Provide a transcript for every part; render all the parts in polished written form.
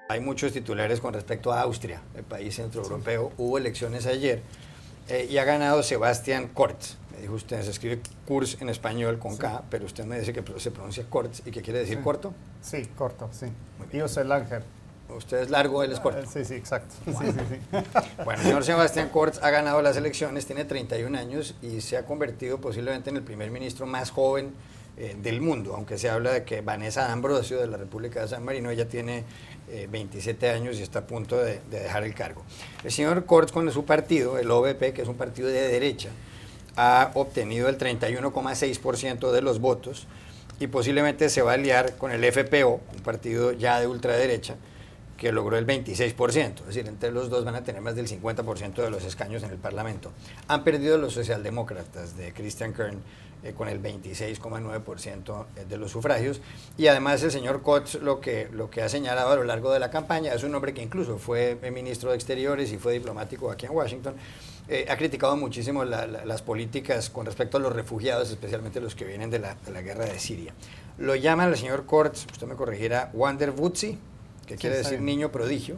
Hay muchos titulares con respecto a Austria, el país centroeuropeo. Hubo elecciones ayer y ha ganado Sebastian Kurz. Me dijo usted, se escribe Kurz en español con K, pero usted me dice que se pronuncia Kurz. ¿Y qué quiere decir corto? Sí, corto, sí. Yo soy Langer. Usted es largo, él es corto. Sí, exacto. Bueno. Bueno, el señor Sebastian Kurz ha ganado las elecciones, tiene 31 años y se ha convertido posiblemente en el primer ministro más joven del mundo, aunque se habla de que Vanessa Ambrosio de la República de San Marino, ella tiene 27 años y está a punto de dejar el cargo. El señor Kurz con su partido, el OVP, que es un partido de derecha, ha obtenido el 31,6% de los votos y posiblemente se va a aliar con el FPO, un partido ya de ultraderecha, que logró el 26%, es decir, entre los dos van a tener más del 50% de los escaños en el Parlamento. Han perdido los socialdemócratas de Christian Kern con el 26,9% de los sufragios, y además el señor Kurz lo que ha señalado a lo largo de la campaña, es un hombre que incluso fue ministro de Exteriores y fue diplomático aquí en Washington, ha criticado muchísimo las políticas con respecto a los refugiados, especialmente los que vienen de la guerra de Siria. Lo llaman al señor Kurz, usted me corregirá, Wunderwutzi, que quiere decir niño prodigio,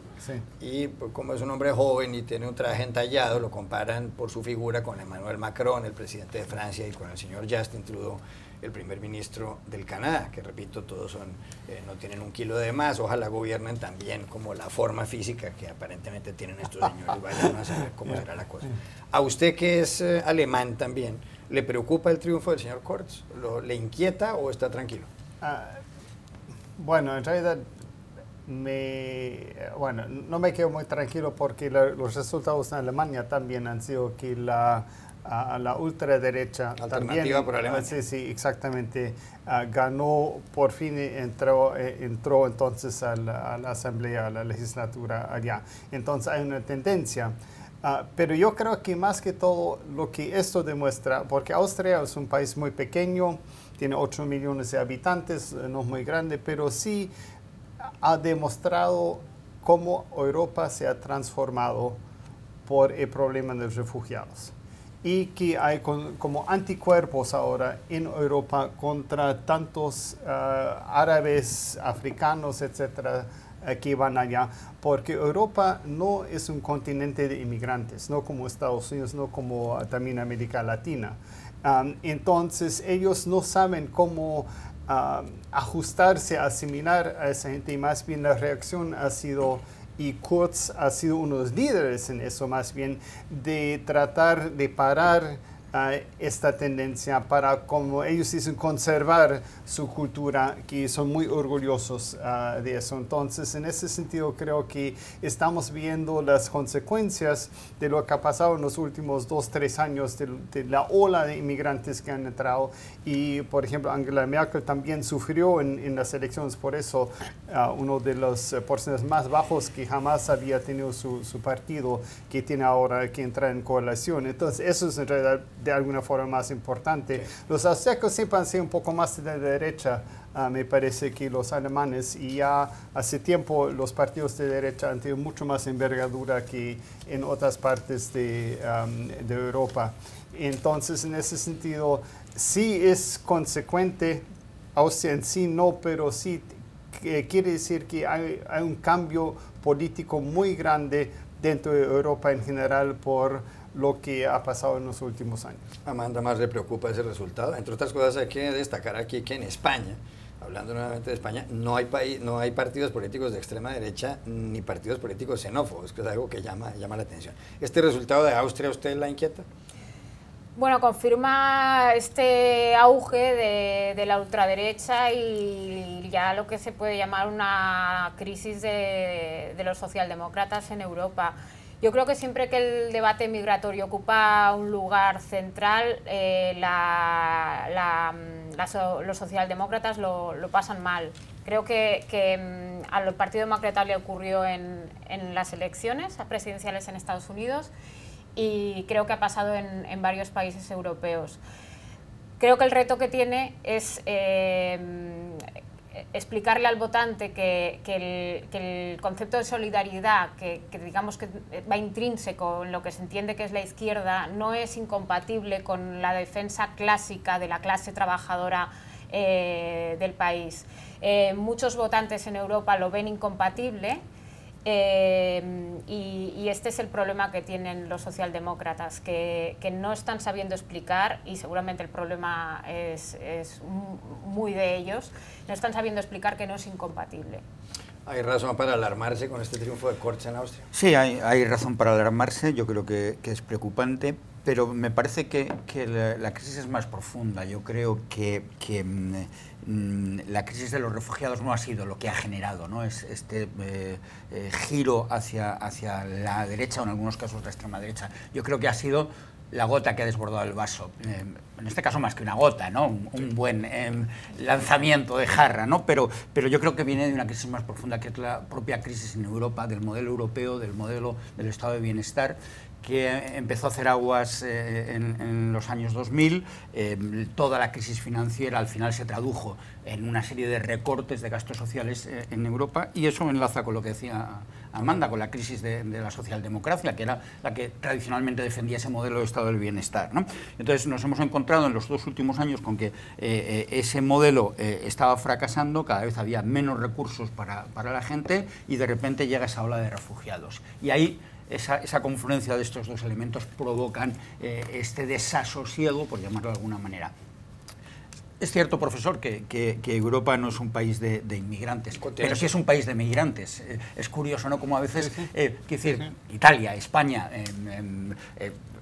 y pues, como es un hombre joven y tiene un traje entallado, lo comparan por su figura con Emmanuel Macron, el presidente de Francia, y con el señor Justin Trudeau, el primer ministro del Canadá, que repito, todos son no tienen un kilo de más, ojalá gobiernen también como la forma física que aparentemente tienen estos señores, vayan a saber cómo será la cosa. A usted que es alemán también, ¿le preocupa el triunfo del señor Kurz? ¿Le inquieta o está tranquilo? Bueno, en realidad no me quedo muy tranquilo porque los resultados en Alemania también han sido que la ultraderecha Alternativa también, por Alemania. sí, exactamente, ganó, por fin entró entonces a la asamblea, a la legislatura allá. Entonces hay una tendencia. Pero yo creo que más que todo lo que esto demuestra, porque Austria es un país muy pequeño, tiene 8 millones de habitantes, no es muy grande, pero sí ha demostrado cómo Europa se ha transformado por el problema de los refugiados y que hay como anticuerpos ahora en Europa contra tantos árabes, africanos, etcétera, que van allá, porque Europa no es un continente de inmigrantes, no como Estados Unidos, no como también América Latina. Entonces ellos no saben cómo ajustarse, asimilar a esa gente, y más bien la reacción ha sido, y Kurz ha sido uno de los líderes en eso, más bien de tratar de parar esta tendencia para, como ellos dicen, conservar su cultura, que son muy orgullosos de eso. Entonces, en ese sentido, creo que estamos viendo las consecuencias de lo que ha pasado en los últimos 2-3 años, de la ola de inmigrantes que han entrado. Y, por ejemplo, Angela Merkel también sufrió en las elecciones por eso, uno de los porcentajes más bajos que jamás había tenido su partido, que tiene ahora que entrar en coalición. Entonces, eso es en realidad de alguna forma más importante. Sí. Los austríacos siempre han sido un poco más de la derecha, me parece, que los alemanes, y ya hace tiempo los partidos de derecha han tenido mucho más envergadura que en otras partes de Europa. Entonces, en ese sentido, sí es consecuente, Austria en sí no, pero sí quiere decir que hay un cambio político muy grande dentro de Europa en general por lo que ha pasado en los últimos años. Amanda, más le preocupa ese resultado. Entre otras cosas, hay que destacar aquí que en España, hablando nuevamente de España, no hay partidos políticos de extrema derecha ni partidos políticos xenófobos, que es algo que llama la atención. ¿Este resultado de Austria, usted la inquieta? Bueno, confirma este auge de la ultraderecha y ya lo que se puede llamar una crisis de los socialdemócratas en Europa. Yo creo que siempre que el debate migratorio ocupa un lugar central, los socialdemócratas lo pasan mal. Creo que al Partido Demócrata le ocurrió en las elecciones presidenciales en Estados Unidos y creo que ha pasado en varios países europeos. Creo que el reto que tiene es explicarle al votante que el concepto de solidaridad, que digamos que va intrínseco en lo que se entiende que es la izquierda, no es incompatible con la defensa clásica de la clase trabajadora del país. Muchos votantes en Europa lo ven incompatible. Y este es el problema que tienen los socialdemócratas, que no están sabiendo explicar, y seguramente el problema es muy de ellos, no están sabiendo explicar que no es incompatible. ¿Hay razón para alarmarse con este triunfo de Kurz en Austria? Sí, hay razón para alarmarse, yo creo que es preocupante, pero me parece que la crisis es más profunda. Yo creo que la crisis de los refugiados no ha sido lo que ha generado, ¿no? Este giro hacia la derecha, o en algunos casos la extrema derecha. Yo creo que ha sido la gota que ha desbordado el vaso. En este caso más que una gota, ¿no? Un buen lanzamiento de jarra, ¿no? Pero yo creo que viene de una crisis más profunda, que es la propia crisis en Europa, del modelo europeo, del modelo del estado de bienestar, que empezó a hacer aguas en los años 2000. Toda la crisis financiera al final se tradujo en una serie de recortes de gastos sociales en Europa, y eso enlaza con lo que decía Amanda, con la crisis de la socialdemocracia, que era la que tradicionalmente defendía ese modelo de estado del bienestar, ¿no? Entonces nos hemos encontrado en los 2 últimos años con que ese modelo estaba fracasando, cada vez había menos recursos para la gente, y de repente llega esa ola de refugiados. Y ahí esa confluencia de estos dos elementos provocan este desasosiego, por llamarlo de alguna manera. Es cierto, profesor, que Europa no es un país de inmigrantes, pero sí es un país de migrantes. Es curioso, ¿no?, como a veces, decir, Italia, España,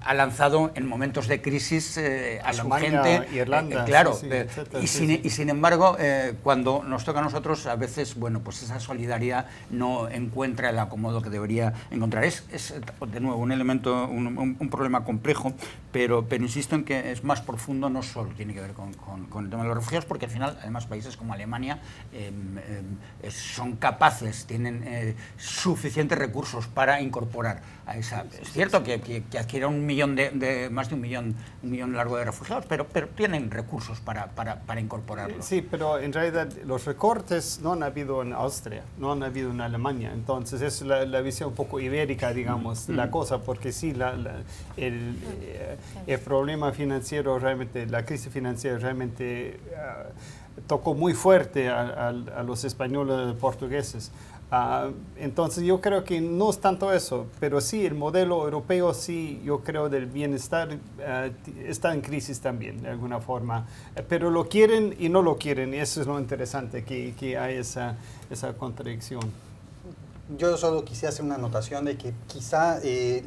ha lanzado en momentos de crisis a Alemania, su gente, Irlanda, claro, sí, etcétera, y sin embargo, cuando nos toca a nosotros, a veces, bueno, pues esa solidaridad no encuentra el acomodo que debería encontrar. Es de nuevo un elemento, un problema complejo, pero insisto en que es más profundo, no solo tiene que ver con el tema de los refugiados, porque al final, además, países como Alemania son capaces, tienen suficientes recursos para incorporar a esa. Es cierto que adquiere más de un millón largo de refugiados, pero tienen recursos para incorporarlos. Sí, pero en realidad los recortes no han habido en Austria, no han habido en Alemania. Entonces es la visión un poco ibérica, digamos, la cosa, porque sí, el problema financiero realmente, la crisis financiera realmente tocó muy fuerte a los españoles y portugueses. Entonces yo creo que no es tanto eso, pero sí el modelo europeo, sí, yo creo, del bienestar está en crisis también, de alguna forma, pero lo quieren y no lo quieren, y eso es lo interesante, que hay esa contradicción. Yo solo quisiera hacer una anotación de que quizá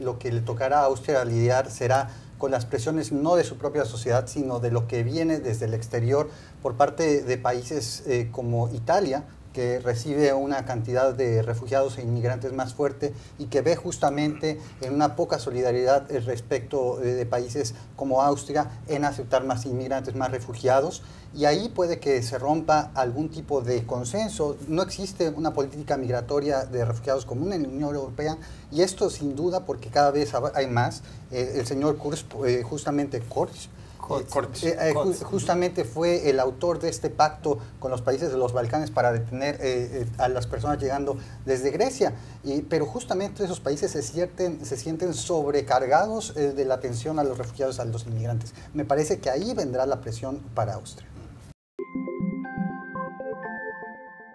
lo que le tocará a Austria lidiar será con las presiones no de su propia sociedad, sino de lo que viene desde el exterior por parte de países como Italia, que recibe una cantidad de refugiados e inmigrantes más fuerte y que ve justamente en una poca solidaridad respecto de países como Austria en aceptar más inmigrantes, más refugiados, y ahí puede que se rompa algún tipo de consenso. No existe una política migratoria de refugiados común en la Unión Europea, y esto sin duda porque cada vez hay más. El señor Kurz, justamente justamente fue el autor de este pacto con los países de los Balcanes para detener a las personas llegando desde Grecia, pero justamente esos países se sienten sobrecargados de la atención a los refugiados, a los inmigrantes. Me parece que ahí vendrá la presión para Austria.